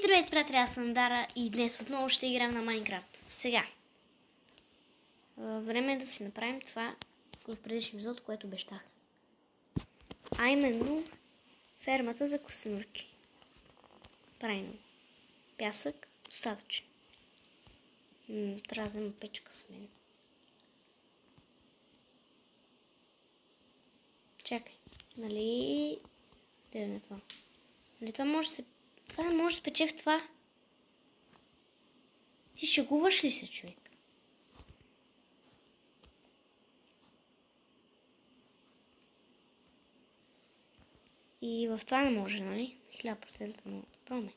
Здравейте, приятели, аз съм Дара и днес отново ще играем на Майнкрафт. Сега, време е да си направим това в предишния епизод, което обещах. А именно фермата за костенурки. Правилно. Пясък, достатъчно. Трябва да взема печка с мен. Чакай, нали... Де е това? Нали това може да се... Това не може да спече в това. Ти шегуваш ли се, човек? И в това не може, нали? 1000% много добро ме.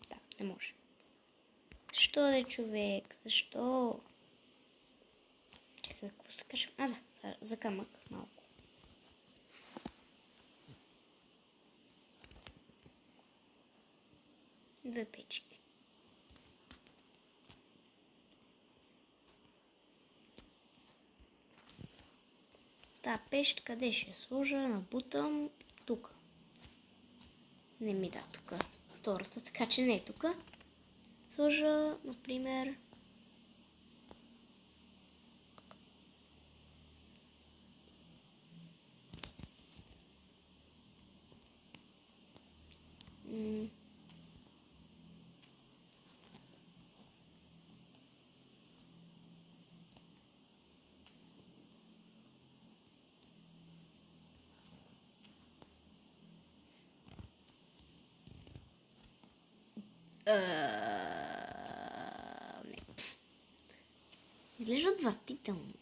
Да, не може. Защо да е, човек? Защо? Чакай, какво се кажем? А, да, за камък малко. Две печки. Та пещ къде ще я сложа? Набутам тук. Не ми да тук втората, така че не е тук. Сложа, например... Не. Изглежда отвратително.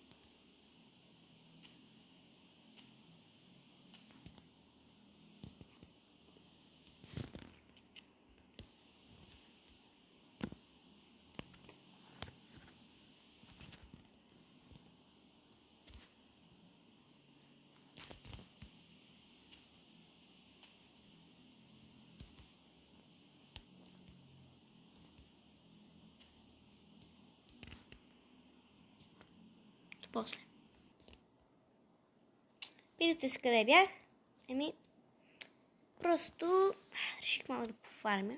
После. Питате се къде бях? Просто реших малко да пофармя.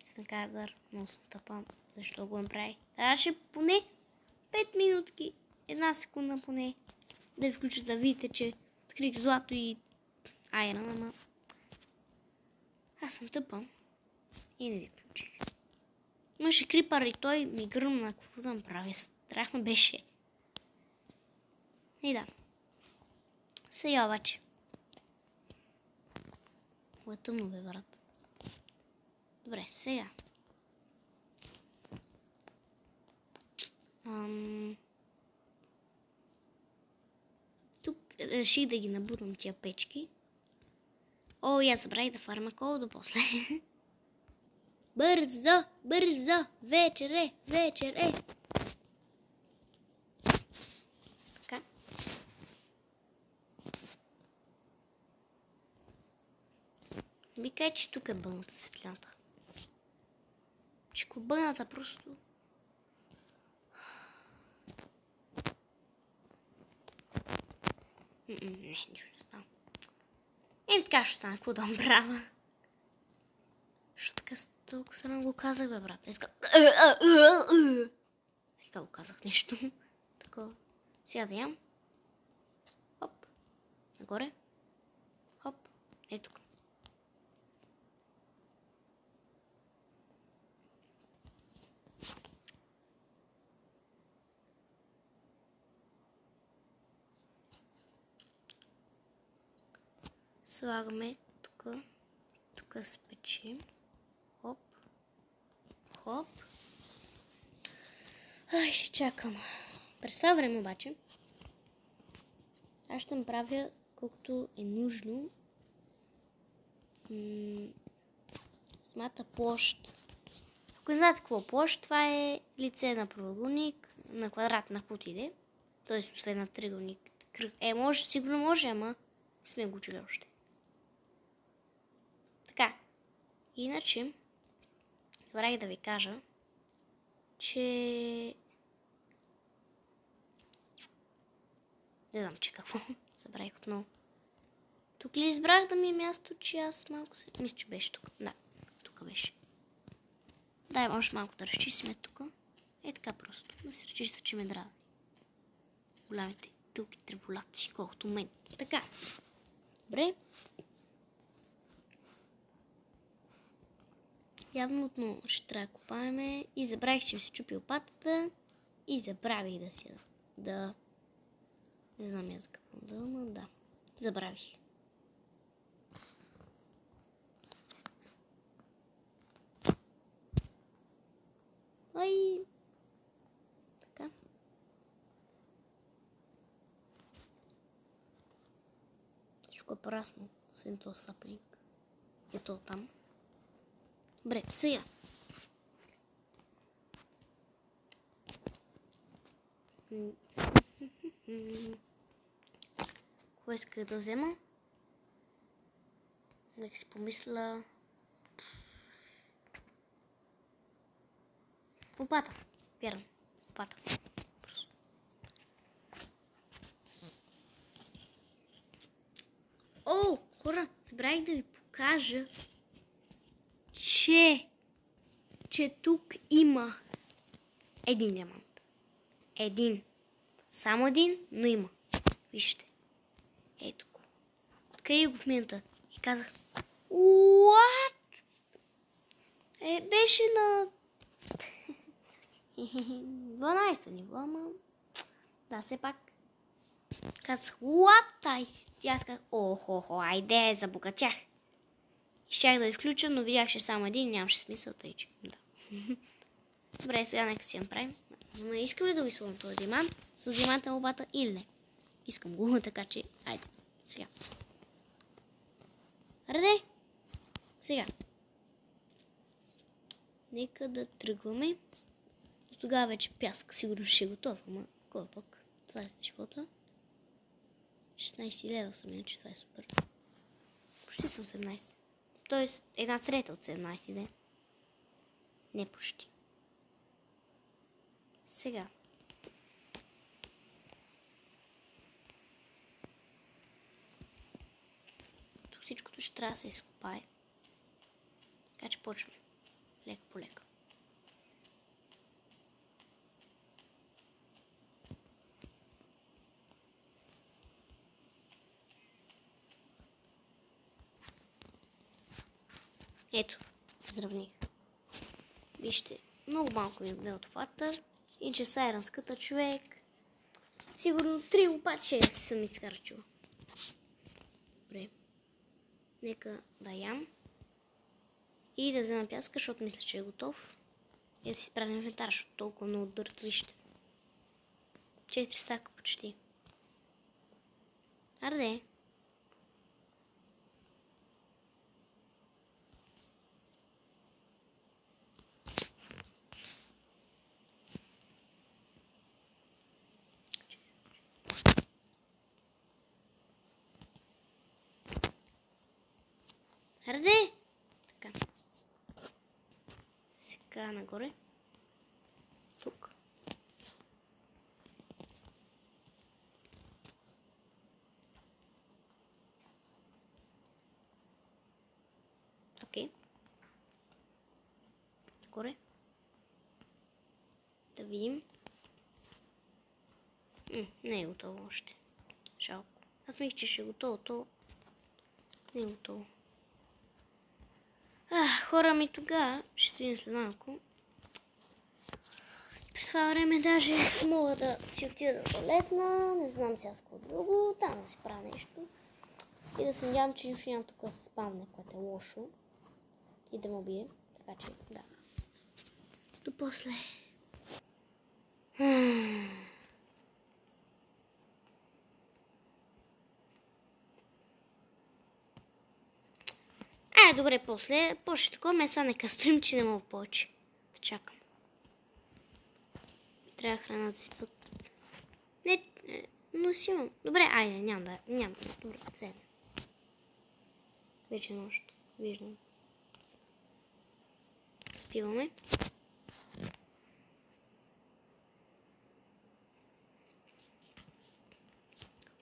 Свинкардър, много съм тъпа. Защо го направих? Трябваше поне 5 минутки, 1 секунда поне, да ви включа да видите, че открих злато и айрон, ама аз съм тъпа и не ви включих. Имаше крипър и той ми гръмна, какво да направя. Страх ме беше. И да. Сега обаче. Е тъмно, бе, брат. Добре, сега. Тук реших да ги набутам тия печки. О, я забравих да фарма кол до после. Бързо, бързо, вечер е, вечер е. Така. Би кажа, че тук е бълната светлината. Чеко бъдната просто. Не, нищо не става. Така ще стане, какво да направя? Що така тук съм го казах, бе, брат. Така го казах нещо. Такова. Сега да ям. Хоп. Нагоре. Хоп. Ето тук. Слагаме тук. Тук спечим. Хоп. Хоп. Ай, ще чакам. През това време обаче аз ще направя колкото е нужно самата площ. Ако не знаете какво е площ, това е лице на правоъгълник, на квадрат, на каквото иде. Тоест, освен на триъгълник. Може, сигурно може, ама не сме го учили още. Така. Иначе, забравих да ви кажа, че... Не знам, че какво. Забравих отново. Тук ли избрах да ми е място, че аз малко се... Мисля, че беше тук. Да, тук беше. Дай още малко да разчистим тук. Е така просто. Да се разчиста, че ме дразни. Голямите дълги треволаци, колкото мен. Така. Добре. Явно отново ще трябва да копаеме. И забравих, че ми се чупи лопатата. И забравих да си да... Не знам я за какво да, но да. Забравих. Ай! Така. Всичко е прасно, освен този сапник. Ето там. Добре, сега. Какво исках да взема? Нека си помисля. Лопата. Вярно. Лопата. О, хора, забравих да ви покажа, че тук има един диамант. Един. Само един, но има. Вижте. Ето го. Открих го в минута и казах: What? Беше на 12 ниво, ама да, все пак. Казах: What? И аз казах: Охо, айде, забогатях. Щях да ви включа, но видях, че само един и нямаше смисъл, тъй че. Да. Добре, сега нека си я направим. Но искам ли да го изпълня този диамант с диаманта на лопата или не? Искам го, така че, айде, сега. Раде! Сега. Нека да тръгваме. До тогава вече пясък сигурно ще е готов, ама кой пък? Това е живота. 16 лева съм, иначе това е супер. Почти съм 17. Тоест, 1/3 от 17 ден. Не почти. Сега. Тук всичкото ще трябва да се изкопае. Така че почваме. Лека по лека. Ето, изравних. Вижте, много малко ми даде от лопата. И че с айранската човек. Сигурно 3 лопати ще съм изхарчила. Добре. Нека да ям. И да взема пяска, защото мисля, че е готов. И да си справим инвентар, защото толкова много дърт, вижте. 4 стака почти. Арде. Арде. Така. Сега нагоре. Тук. Окей. Нагоре. Да видим. Не е готово още. Жалко. Аз мислех, че ще е готово, то не е готово. Хора ми тогава, ще се видим след малко. През това време даже мога да си отида да туалетна, не знам сега с какво друго, там да си правя нещо. И да се надявам, че нищо няма тук да се спамне, което е лошо. И да ме убие, така че да. До после. Добре, после. После такова меса нека стоим, че не мога повече. Да чакам. Трябва храна да си път. Не, но си имам. Добре, айде, няма. Добре, седем. Вече е нощ. Виждам. Спиваме.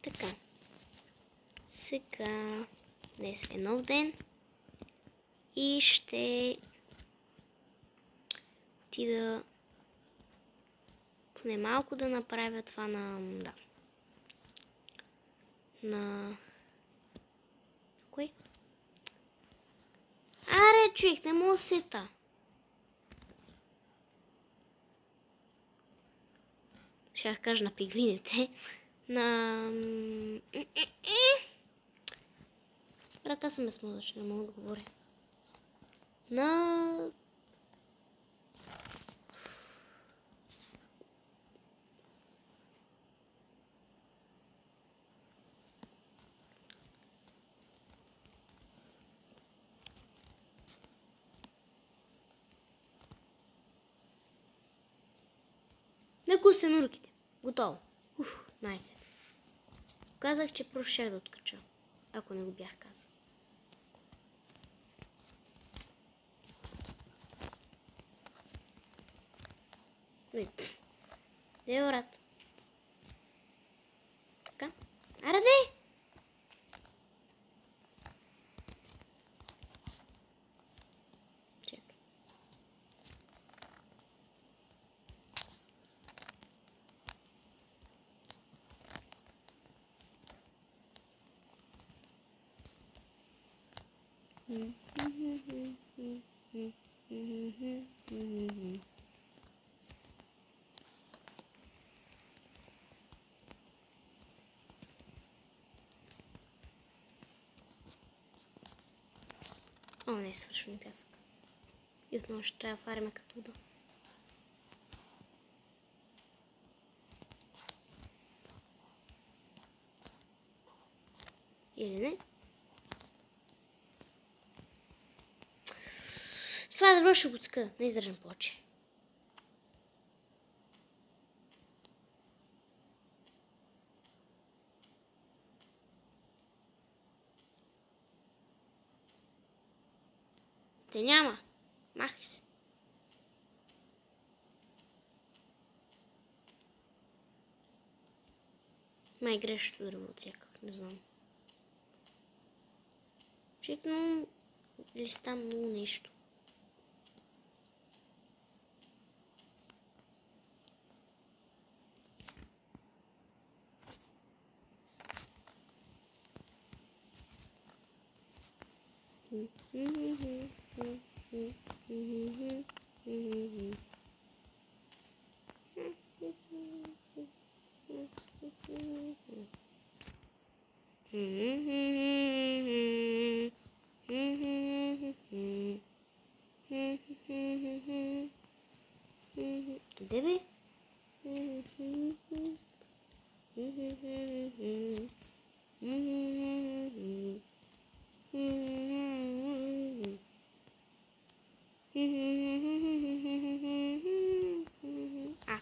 Така. Сега. Днес е нов ден. И ще отида поне малко да направя това да. На... Кой? Аре, човек, не мога да сета. Ще я кажа на пиглините. На... Брат, аз съм безмозъчен, не мога да говоря. На... На гусенурките. Готово. Найс. Казах, че просто щях да откача. Ако не го бях казал. Де, брат? Така. Аре, де! Чекай. О, не е свършен пясък. И отново ще трябва да фарме като да. Или не? Това дърво ще го цъка. Не издържам повече. Те няма. Махай се. Май грешното дърво отсяках. Не знам. Чекно листа много нещо. Къде бе?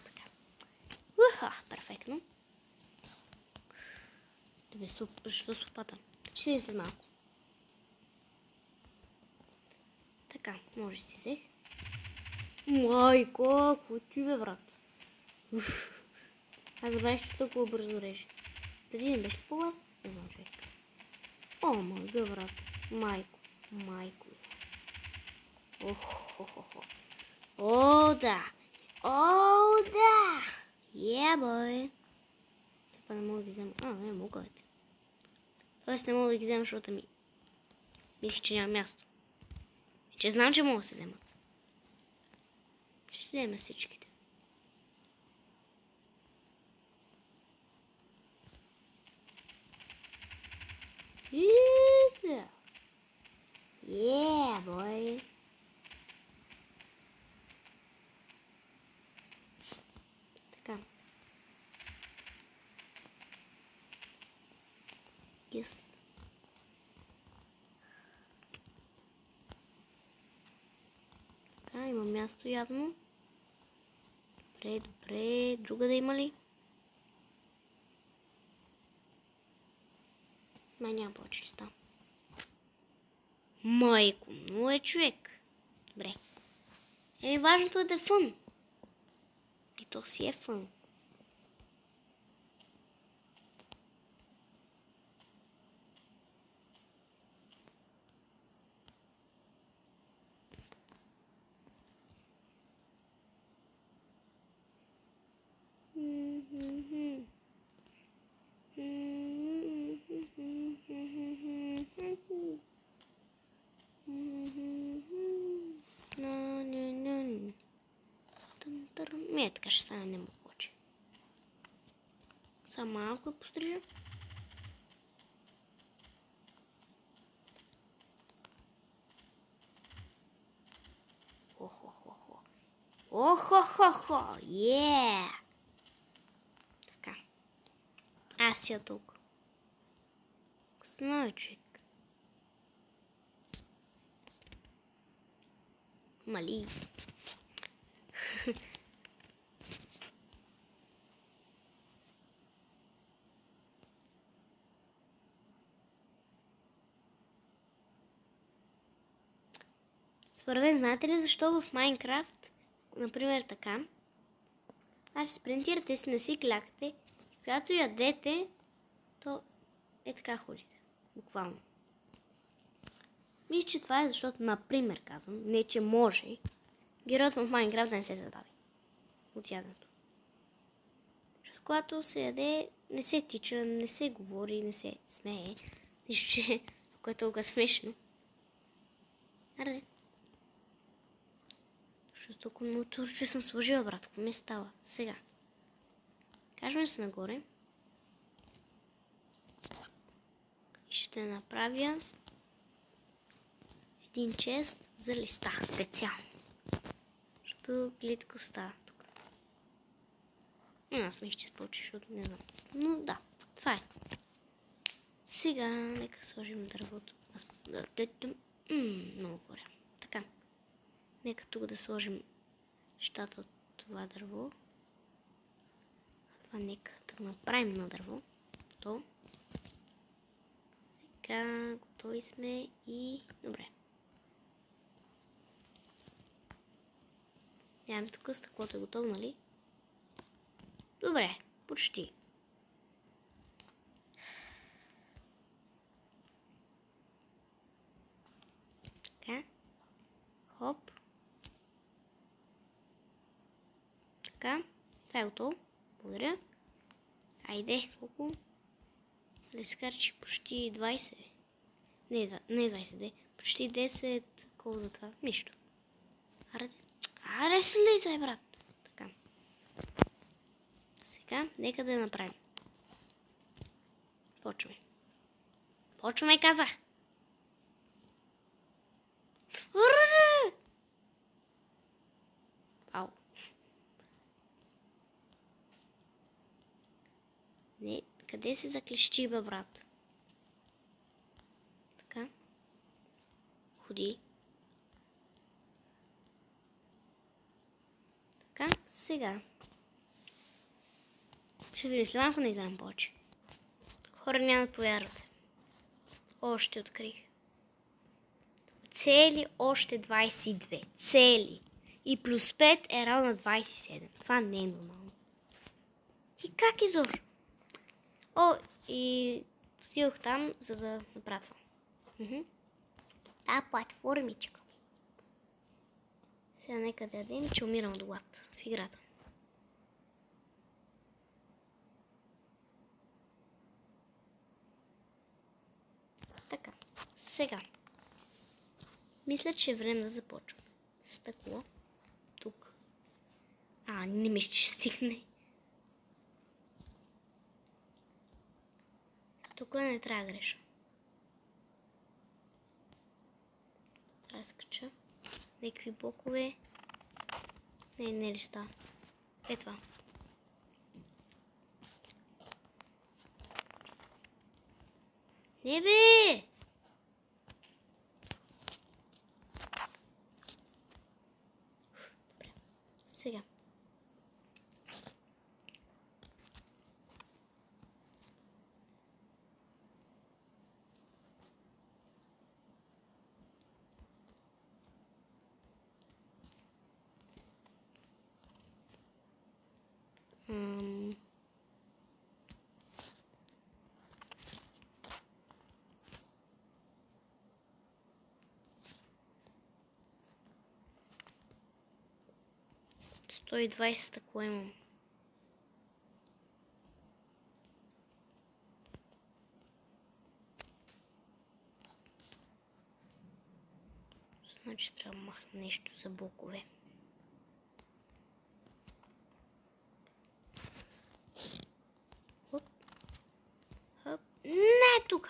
Така. Перфектно. Тебе защо с лопата? Ще видим след малко. Така, може да си взех. Майко, какво ти бе, брат? Аз забравих, че толкова бързо реже. Преди не беше ли по-глав? Не знам, човек. О, майко, брат. Майко. Охо. О, да. Yeah, boy. Тепа не мога да ги взема. Не мога, бе. Тоест не мога да ги взема, защото мислих, че няма място. Че знам, че мога да се вземат. Ще си взема всичките. Yeah, boy. Така. Yes. Така, има място явно. Добре. Друга да има ли? Май няма повече листа. Майко, много е човек. Добре. Важното е да е фън. И то си е фън. Така ще стане немалко. Само малко да пострижа. Охо-хо-хо. Охо-хо-хо. Така. Аз си тук. Останови, човек. Мали. Според мен, знаете ли защо в Майнкрафт, например така, спринтирате си, не си клякате и когато ядете, то е така ходите. Буквално. Мисля, че това е защото, например, казвам, не че може, героят в Майнкрафт да не се задави от яденето. Защото когато се яде, не се тича, не се говори, не се смее. Нищо, че ако е толкова смешно. Аре. Защото толкова много турче съм сложила, брат. Какво ми става? Сега. Кажем се нагоре. И ще направя един чест за листа. Специално. Защото гледко става тук. Аз мисля, че спочи, защото не знам. Но да, това е. Сега, нека сложим дървото. Много говоря. Така. Нека тук да сложим щата от това дърво. Това нека да го направим на дърво. То. Сега готови сме и... Добре. Нямаме тук стъклото е готово, нали? Добре, почти. Така. Хоп. Така. Това е готово. Благодаря. Айде, колко? Лескарчи почти 20. Не 20, де. Почти 10. Колко за това? Нищо. Аре слизай, брат. Така. Сега, нека да направим. Почваме. Почваме, казах. Ау. Не, къде се заклещи, бе, брат? Така. Ходи. Така, сега. Ще ви след малко не издам повече. Хора няма да повярвате. Още открих. Цели още 22. Цели. И плюс 5 е равно на 27. Това не е нормално. И как изобщо? О, и отидох там, за да направя това. Та платформичка. Сега нека да ядем, че умирам от глад в играта. Така, сега. Мисля, че е време да започвам. Стъкло. Тук. Не мисля, че ще стигне. Тук не трябва да греша. Трябва да скача. Някакви блокове. Не листа. Е това. Не бе! Добре. Сега. Сто и 20 стъкло имам. Значи трябва да махна нещо за блокове. Не тук.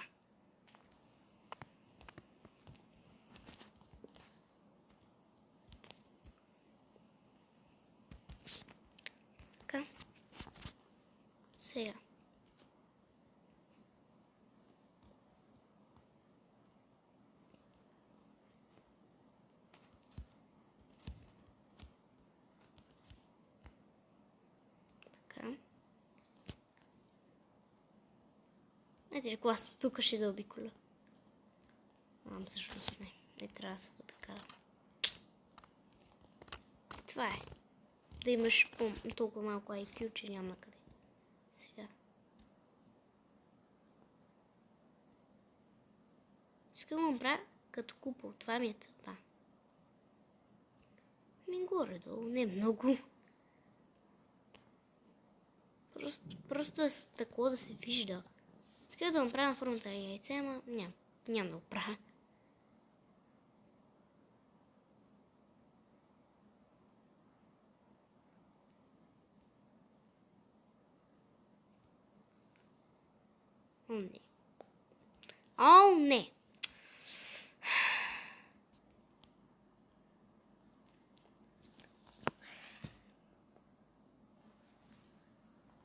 Така. Сега. Така. Ето ли, класно, тук ще заобиколя. Всъщност не. Не трябва да се заобикаля. Това е. Да имаш толкова малко IQ, че няма къде. Сега. Искам да направя като купол. Това ми е целта. Горе-долу. Не много. Просто да такова да се вижда. Така да направя на формата яйце, ама няма да го правя. О, не. О, не.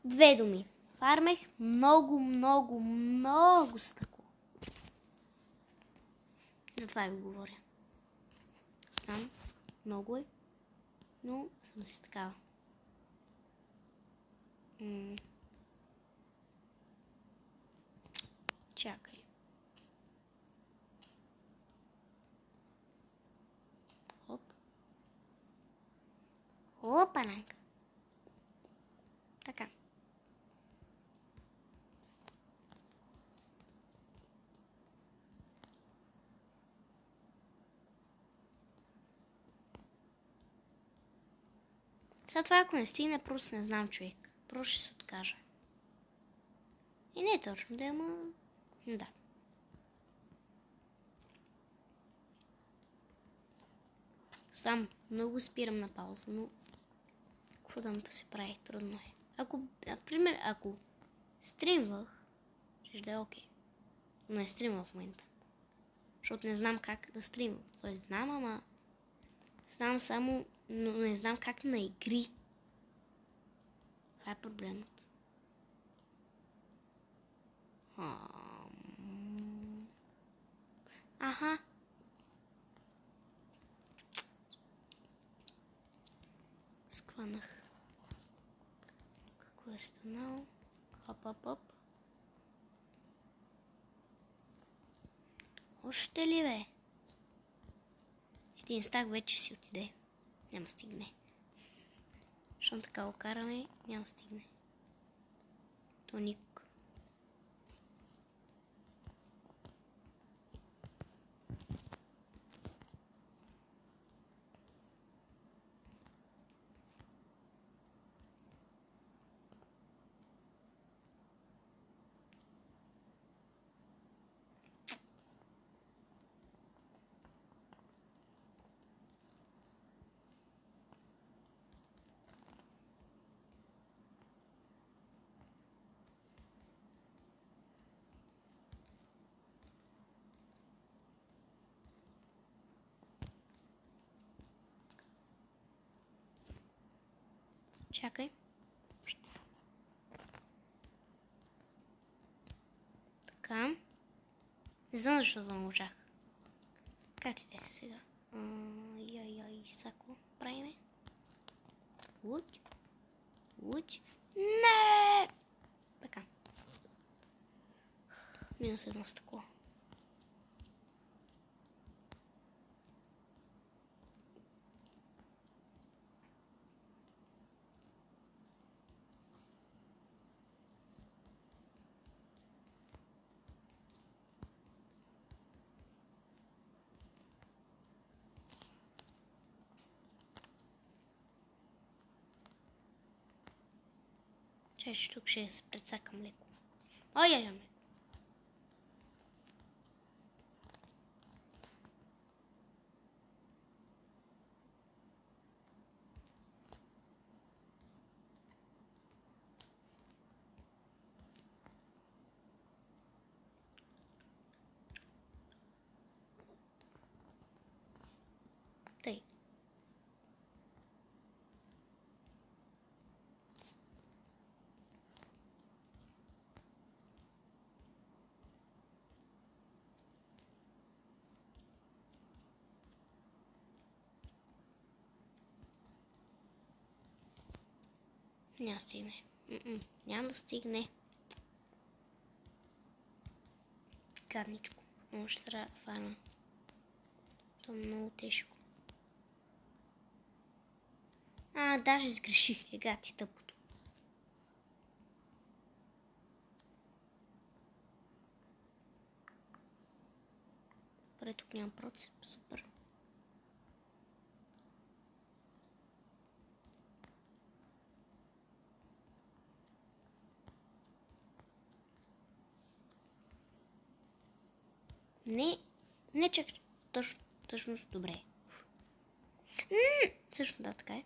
Две думи. Фармех много стъкло. Затова ви говоря. Знам, много е, но съм си такава. Чакай. Хоп. Опананка. Така. Сега това, ако не стигне, просто не знам, човек. Просто ще се откажа. И не е точно да има... Да. Сам много спирам на пауза, но... Какво да ми се прави? Трудно е. Например, ако стримвах, ще да е окей. Но не стримвам в момента. Защото не знам как да стримвам. Тоест знам, ама... Знам само... Но не знам как на игри. Това е проблемът. Аха. Схванах. Какво е станало? Хоп. Още ли бе? Един стак вече си отиде. Няма стигне. Щом така го караме, няма стигне. То никак. Чакай. Така. Не знам защо замълчах. Как иде сега? Сако правиме. Луч. Не! Така. Минус едно стъкло. Че тук ще се предсакам леко. Ой. Няма да стигне. Няма да стигне. Гадничко. Много ще трябва да фармам. То е много тежко. Даже сгреших. Ега ти тъпото. Добре, тук нямам процеп. Супер. Не чак. Точно добре. Също да, така е.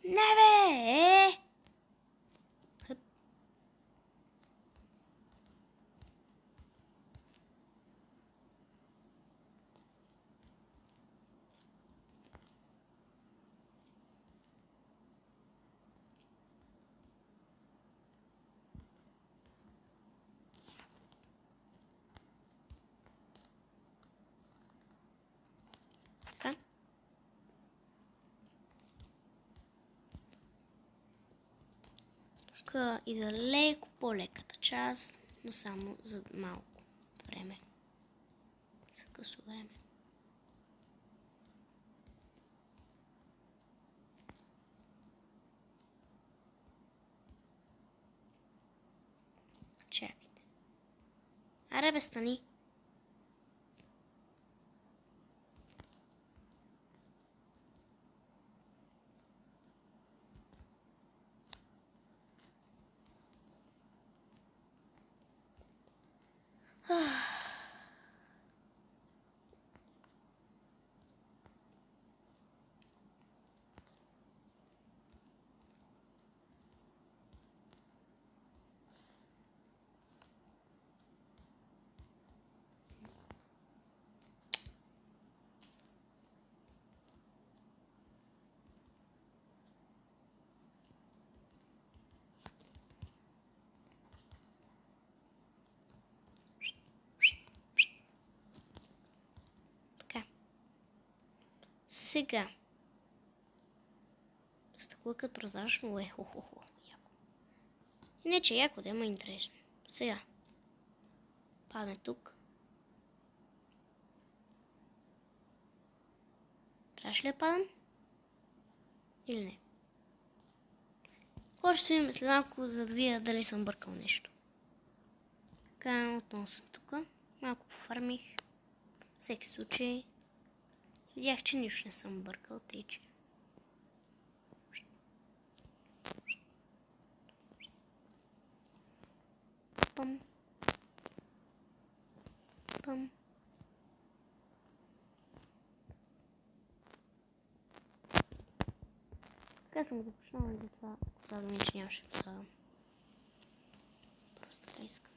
Не бе! Така. Тук идва леко по-леката част, но само за малко време. За късо време. Чакайте. Аре бе, стани. Сега. Стъклъкът прозрачно е. Яко. Не, че яко да има интересно. Сега. Падаме тук. Трябваше ли да падам? Или не? Хора ще видим след малко, за да видя дали съм бъркал нещо. Така, отново съм тук. Малко пофармих. Всеки случай. Видях, че нищо не съм бъркал, тъй че. Пъм. Пъм. Така съм го почнала и затова казвам, че нямаше да слагам. Просто така искам.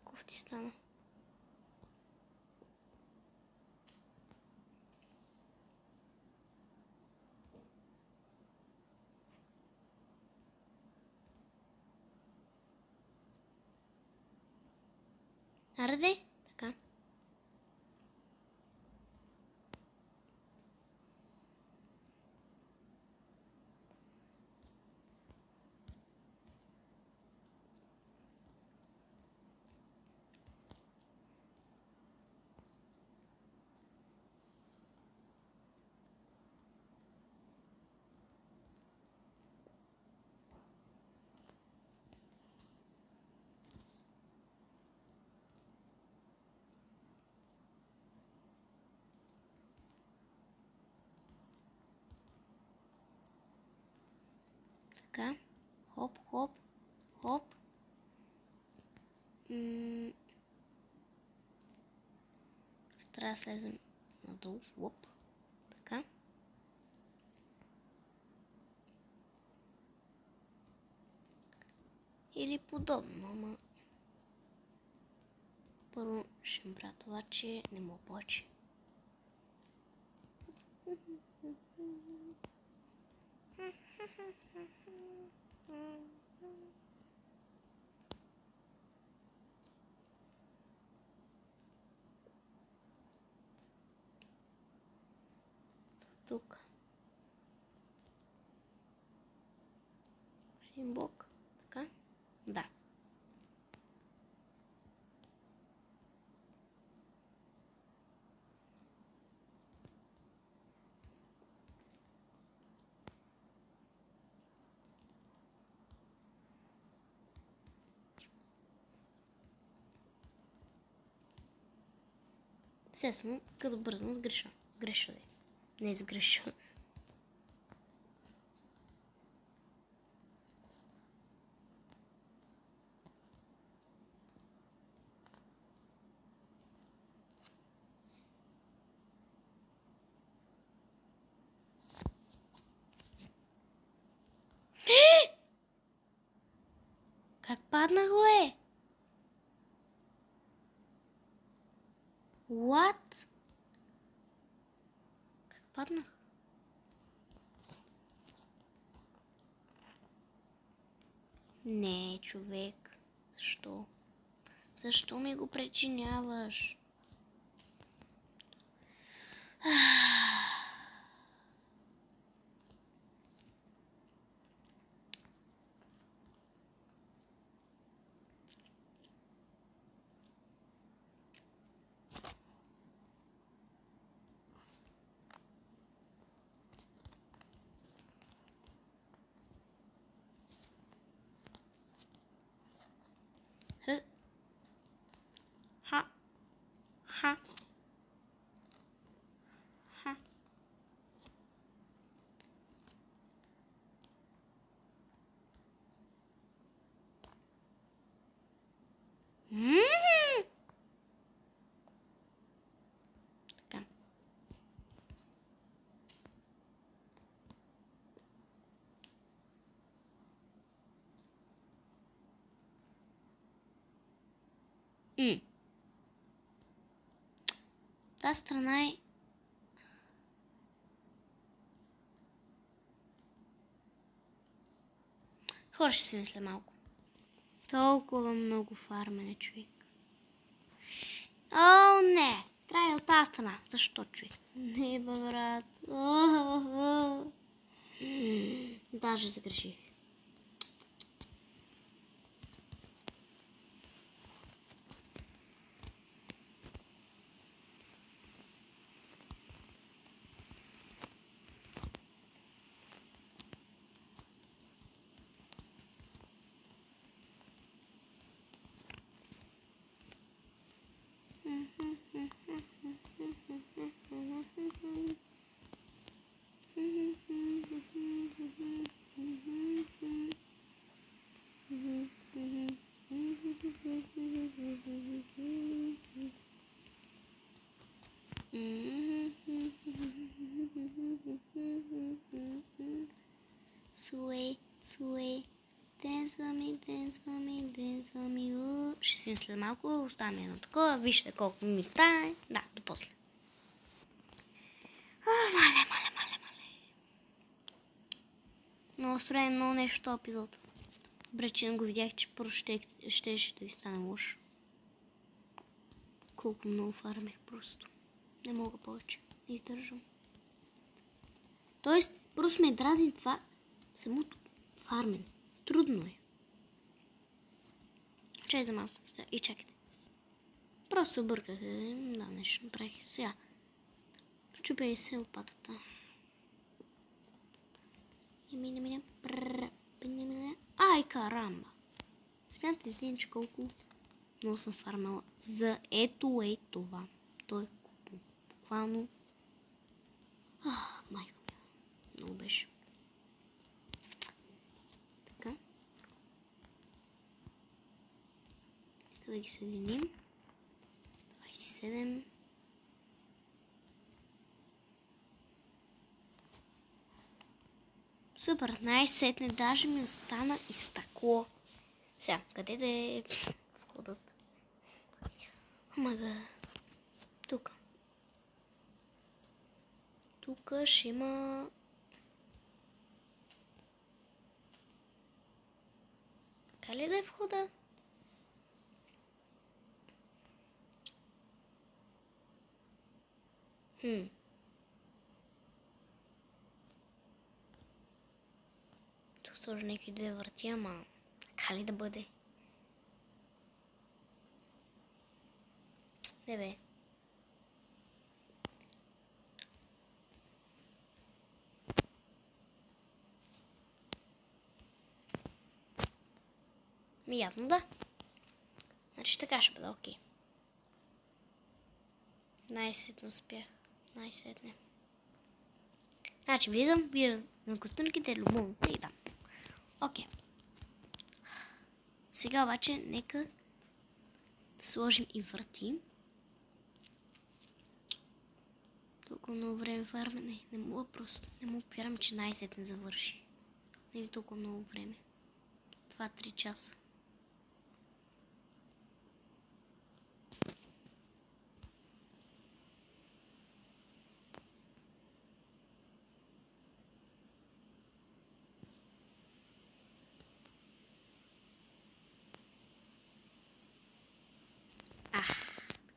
Кофти стана. Араде? Така. Така. Хоп, хоп, хоп. Трябва да слезем надолу. Хоп. Така. Или подобно, ама първо ще правя това, че не мога повече. Тук. Ще им блок. Така? Да. Естествено, като бързам сгреша. Греша ли? Не сгреша. Как паднах, бе? What? Как паднах? Не, човек. Защо? Защо ми го причиняваш? Ха. Ха. Ха. Така. Та страна е... Хора, ще си мисля малко. Толкова много фармене, човек. О, не! Трябва и от тази страна. Защо, човек? Не, бе, брат. Даже загреших. Sway, sway, dance for me, dance for me, dance for me. Ще свирим след малко, оставаме едно такова. Вижте колко ми стане. Да, до после. Мале. Много строен, много нещо в този епизод. Добре, че не го видях, че просто ще да ви стане лошо. Колко много фармех просто. Не мога повече. Не издържам. Тоест, просто ме дразни това самото фармен. Трудно е. Чай за малко. И чакайте. Просто се обърках. Да, нещо направих. Сега. Чупя се лопатата. И мине. Ай, карамба. Смятате ли, че колко много съм фармала за ето това. Той е купо. Буквално. Майко ми. Много беше. Така. Нека да ги съединим. 27. Супер, най-сетне даже ми остана и стъкло. Сега, къде да е входът? Ама тук. Тук ще има... Така ли да е входа? Тук сложа някакви две врати, ама така ли да бъде? Не бе. Явно да. Значи така ще бъде, окей. Най-сетно успях. Най-сетне. Значи влизам, виждам на костюмките, любовно се и там. Окей. Сега обаче нека да сложим и врати. Толкова много време фармене. Не мога просто. Не мога вярвам, че най-сетне завърши. Не ми толкова много време. 2-3 часа.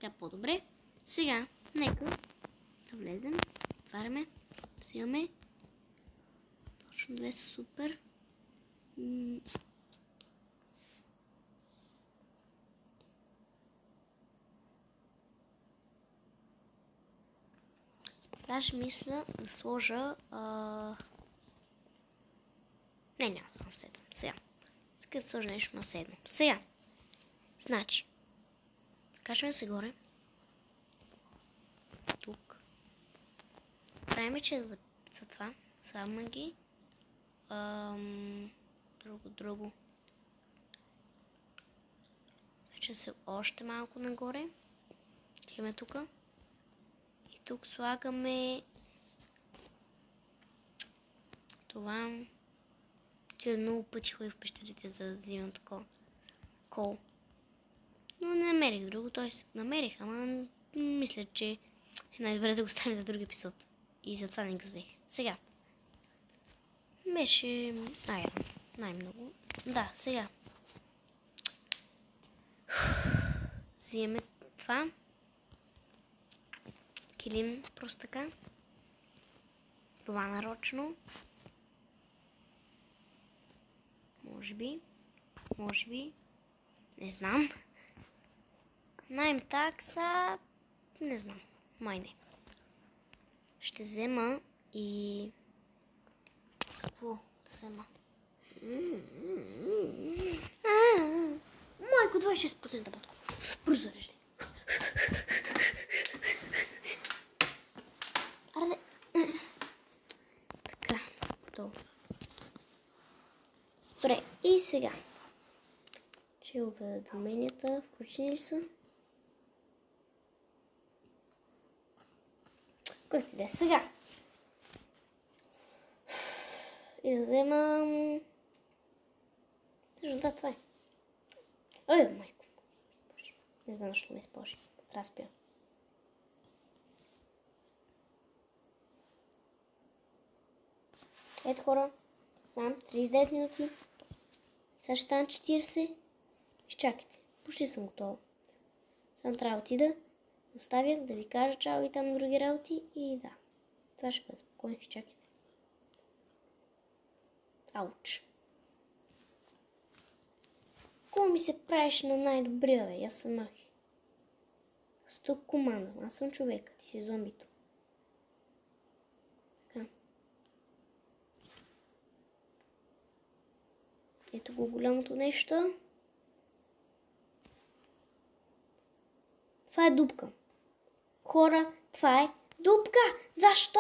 Така по-добре. Сега, нека да влезем. Затваряме. Симаме. Точно две са супер. Даже мисля да сложа... Не, няма да сложим седно. Сега. Иска да сложа нещо на седно. Сега. Значи. Качваме се горе. Тук. Правим, че за това. Само ги. Друго. Качваме се още малко нагоре. Отиваме тук. И тук слагаме това. Че много пъти ходих в пещерите, за да взимам такова кол. Но не намерих друго, т.е. намерих, ама мисля, че е най-добре да го ставим за друг епизод. И затова не го взех. Сега. Беше най-много. Да, сега. Взимаме това. Килим просто така. Това нарочно. Може би. Не знам. Найм такса. Не знам. Май не. Ще взема и... Какво да взема? Майко, 26% поток. Бързо зареждай. Аре, така, готово. Добре, и сега. Че уведоменията включени ли са? Който иде сега. И да вземам... Да, това е. Ой, майко. Не знам, защо ме изпължи. Трябва да спя. Ето хора. Знам, 39 минути. Сега ще стана 40. Изчакайте. Почти съм готова. Само трябва да отида. Оставя да ви кажа чао и там други работи. И да. Това ще бъде спокойно. Изчакайте. Ауч. Кой ми се правиш на най-добрия, бе? Аз съм Махи. Аз тук командвам. Аз съм човек. Ти си зомбито. Така. Ето го голямото нещо. Това е дупка. Хора, това е дупка. Защо?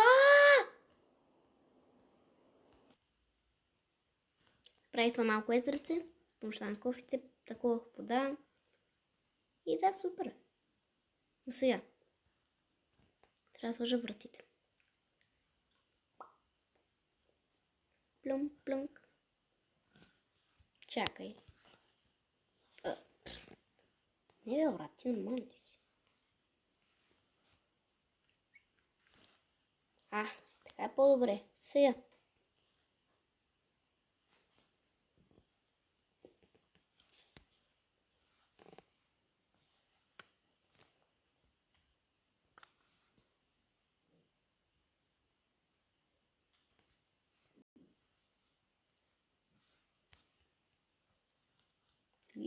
Прави това малко езерце. С помощта на кофите. Такова вода. И да, супер. Но сега. Трябва да сложа вратите. Плюм. Чакай. Не бе, брат, ти нормално ли си? Така е по-добре. Сега.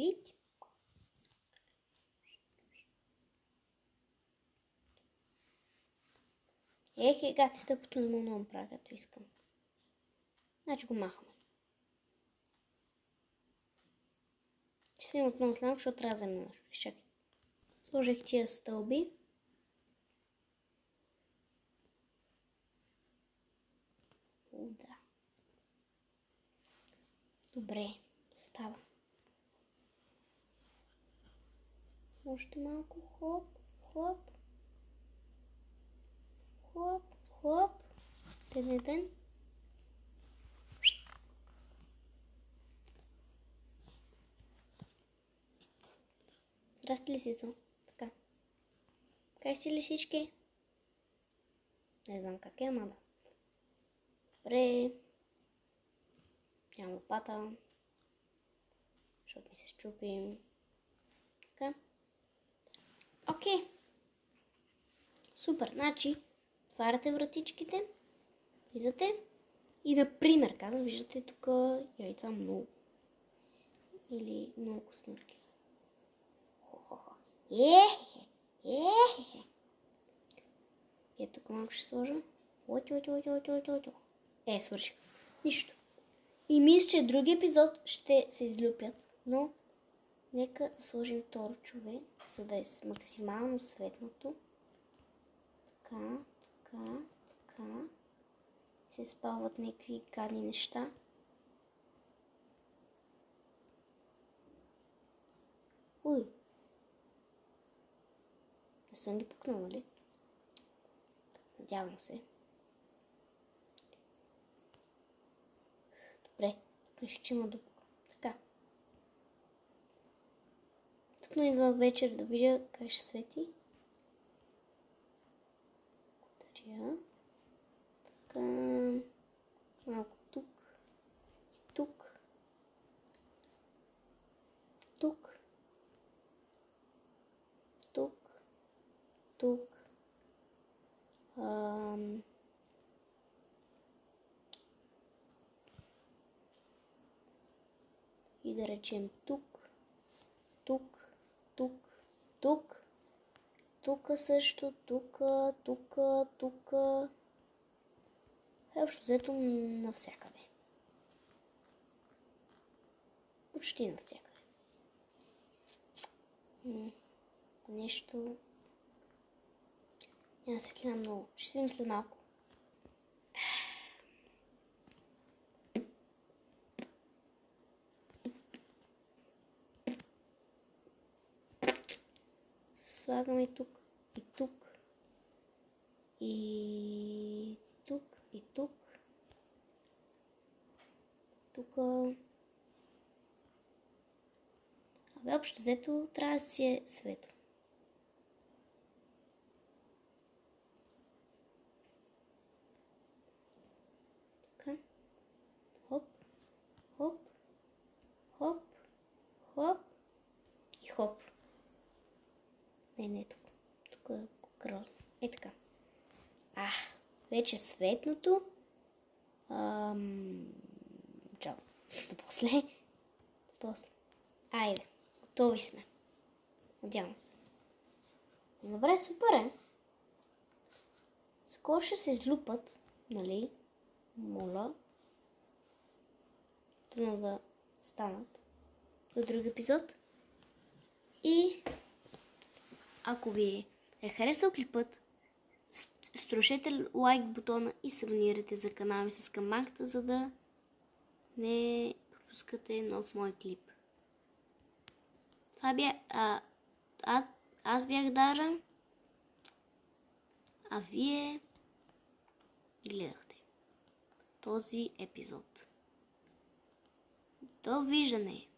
вид. Гати стъпото не мога да направя, както искам. Значи го махаме. Ще снимам отново след малко, защото трябва да взема нещо. Изчакай. Сложих тия стълби. Да. Добре, става. Още малко. Хлоп, хлоп. Хлоп, хлоп. Ден. Здрасти, лисицо. Така. Как си, лисички? Не знам как е, ама да. Добре. Нямам лопата. Защото ми се счупи. Така. Окей. Супер. Значи, отваряте вратичките. Влизате. И например, казвам, виждате тук яйца много. Или много куснурки. Хо-хо-хо. Ехе. Ето тук малко ще сложа. Свърших. Нищо. И мисля, че други епизод ще се излюпят, но нека да сложим торчове, за да е максимално светнато. Така. Се спалват някакви гадни неща. Уй. Не съм ги пукнал, нали? Надявам се. Добре. Ще има дупка. Така. Тъкно идва вечер да видя как ще свети. Благодаря. Така. Малко тук. Тук. И да речем тук. Тук също. Тук. Общо взето навсякъде. Почти навсякъде. Нещо. Няма светлина много. Ще видим след малко. Слагаме тук. Тук. Абе, общо взето трябва да си е светло. Така. Хоп. И хоп. Не тук. Тук е грозно. Е така. Вече светнато. Чао. После. Айде. Готови сме. Надявам се. Добре, супер е. Скоро ще се излупат, нали? Моля. Трудно да станат до друг епизод. И ако ви е харесал клипът, струшете лайк бутона и се абонирайте за канала ми с камбанката, за да не пропускате нов мой клип. Това аз бях Дара, а вие гледахте този епизод. Довиждане!